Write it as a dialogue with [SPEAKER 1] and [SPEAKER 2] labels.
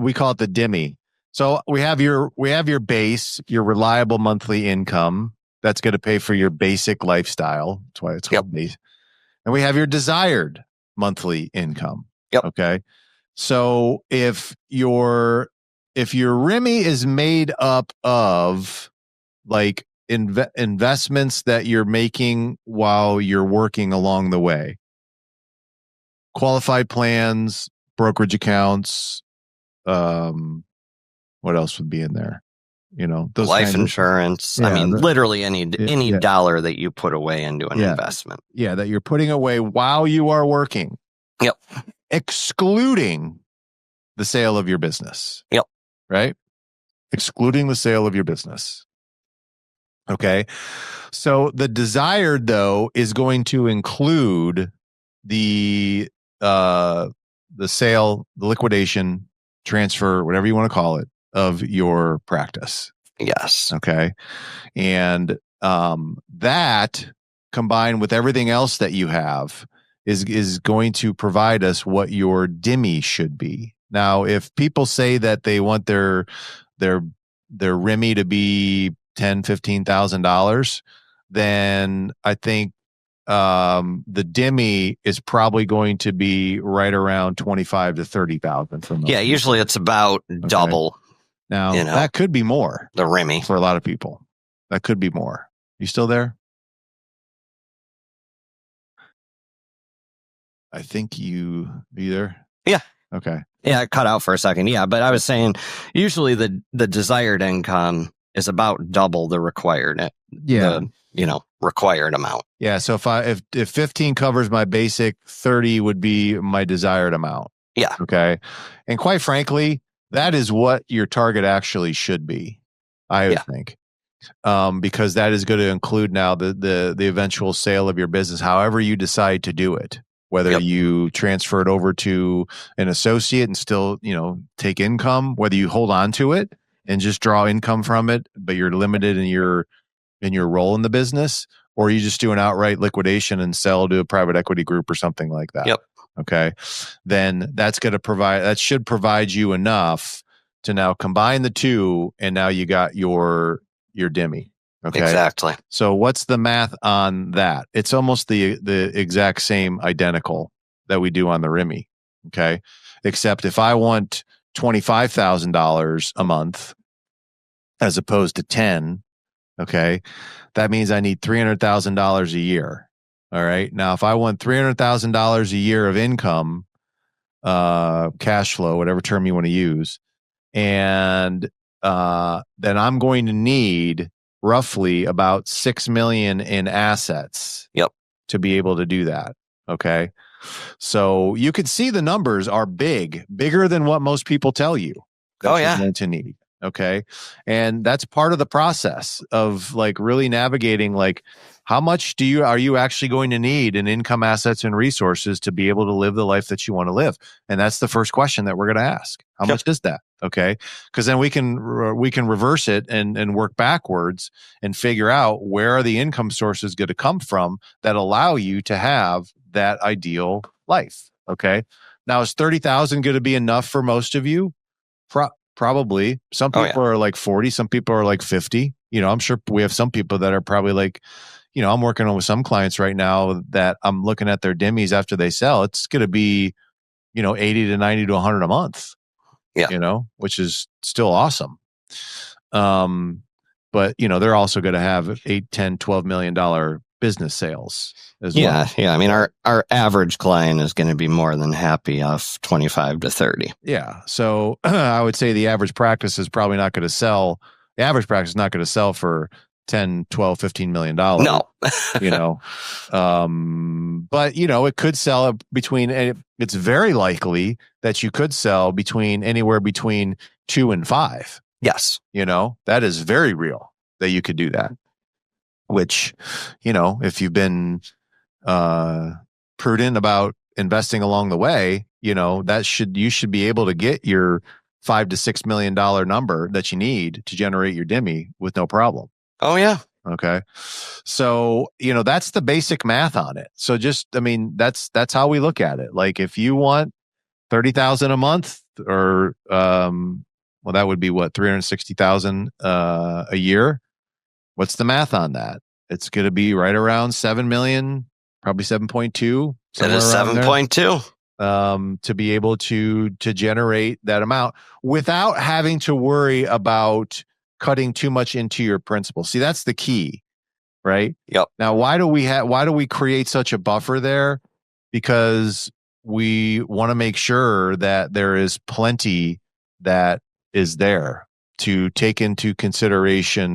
[SPEAKER 1] we call it the DEMI. So we have your base, your reliable monthly income that's going to pay for your basic lifestyle. That's why it's called base. And we have your desired monthly income.
[SPEAKER 2] Yep.
[SPEAKER 1] Okay. So if your RIMI is made up of like investments that you're making while you're working along the way, qualified plans, brokerage accounts, what else would be in there? Those
[SPEAKER 2] life insurance. Literally any dollar that you put away into an investment.
[SPEAKER 1] Yeah, that you're putting away while you are working.
[SPEAKER 2] Yep.
[SPEAKER 1] Excluding the sale of your business.
[SPEAKER 2] Yep.
[SPEAKER 1] Right? Excluding the sale of your business. Okay. So the desired, though, is going to include the sale, the liquidation, transfer, whatever you want to call it, of your practice.
[SPEAKER 2] Yes.
[SPEAKER 1] Okay. And that combined with everything else that you have is going to provide us what your DEMI should be. Now, if people say that they want their RIMI to be $10,000-$15,000, then I think the DEMI is probably going to be right around $25,000 to $30,000 from those.
[SPEAKER 2] Yeah, usually it's about double.
[SPEAKER 1] Now that could be more.
[SPEAKER 2] The RIMI
[SPEAKER 1] for a lot of people. That could be more. You still there? I think are you there?
[SPEAKER 2] Yeah.
[SPEAKER 1] Okay.
[SPEAKER 2] Yeah, it cut out for a second. Yeah, but I was saying usually the desired income is about double the required. Required amount.
[SPEAKER 1] Yeah. So if 15 covers my basic, 30 would be my desired amount.
[SPEAKER 2] Yeah.
[SPEAKER 1] Okay. And quite frankly, that is what your target actually should be, I would think. Because that is going to include now the eventual sale of your business, however you decide to do it. Whether you transfer it over to an associate and still, take income, whether you hold on to it and just draw income from it, but you're limited in your role in the business, or you just do an outright liquidation and sell to a private equity group or something like that.
[SPEAKER 2] Yep.
[SPEAKER 1] Okay. Then that should provide you enough to now combine the two, and now you got your DEMI. Okay.
[SPEAKER 2] Exactly.
[SPEAKER 1] So what's the math on that? It's almost the exact same identical that we do on the RIMI. Okay. Except if I want $25,000 a month as opposed to 10, okay, that means I need $300,000 a year. All right. Now, if I want $300,000 a year of income, cash flow, whatever term you want to use, and then I'm going to need roughly about $6 million in assets.
[SPEAKER 2] Yep.
[SPEAKER 1] To be able to do that. Okay. So you could see the numbers are bigger than what most people tell you. You're going to need. Okay. And that's part of the process of like really navigating, like, how much are you actually going to need in income, assets, and resources to be able to live the life that you want to live? And that's the first question that we're going to ask. How much is that? Okay. Because then we can reverse it and work backwards and figure out where are the income sources going to come from that allow you to have that ideal life. Okay. Now, is 30,000 going to be enough for most of you? Probably. Some people are like 40. Some people are like 50. I'm sure we have some people that are probably like, I'm working on with some clients right now that I'm looking at their DEMIs after they sell. It's going to be, 80 to 90 to 100 a month. Yeah. Which is still awesome. But they're also going to have $8, $10, $12 million business sales as well.
[SPEAKER 2] Yeah. I mean, our average client is going to be more than happy off 25 to 30.
[SPEAKER 1] Yeah. So I would say the average practice is probably not going to sell. The average practice is not going to sell for 10, 12, $15 million.
[SPEAKER 2] No.
[SPEAKER 1] But it could sell it's very likely that you could sell anywhere between 2 and 5.
[SPEAKER 2] Yes.
[SPEAKER 1] That is very real that you could do that, which, if you've been prudent about investing along the way, you should be able to get your $5 to $6 million number that you need to generate your DEMI with no problem.
[SPEAKER 2] Oh, yeah.
[SPEAKER 1] Okay. So, that's the basic math on it. So that's how we look at it. Like if you want $30,000 a month, or well, that would be what, $360,000 a year. What's the math on that? It's going to be right around 7 million, probably 7.2.
[SPEAKER 2] It is 7.2.
[SPEAKER 1] To be able to generate that amount without having to worry about cutting too much into your principal. See, that's the key, right?
[SPEAKER 2] Yep.
[SPEAKER 1] Now, why do we create such a buffer there? Because we want to make sure that there is plenty that is there to take into consideration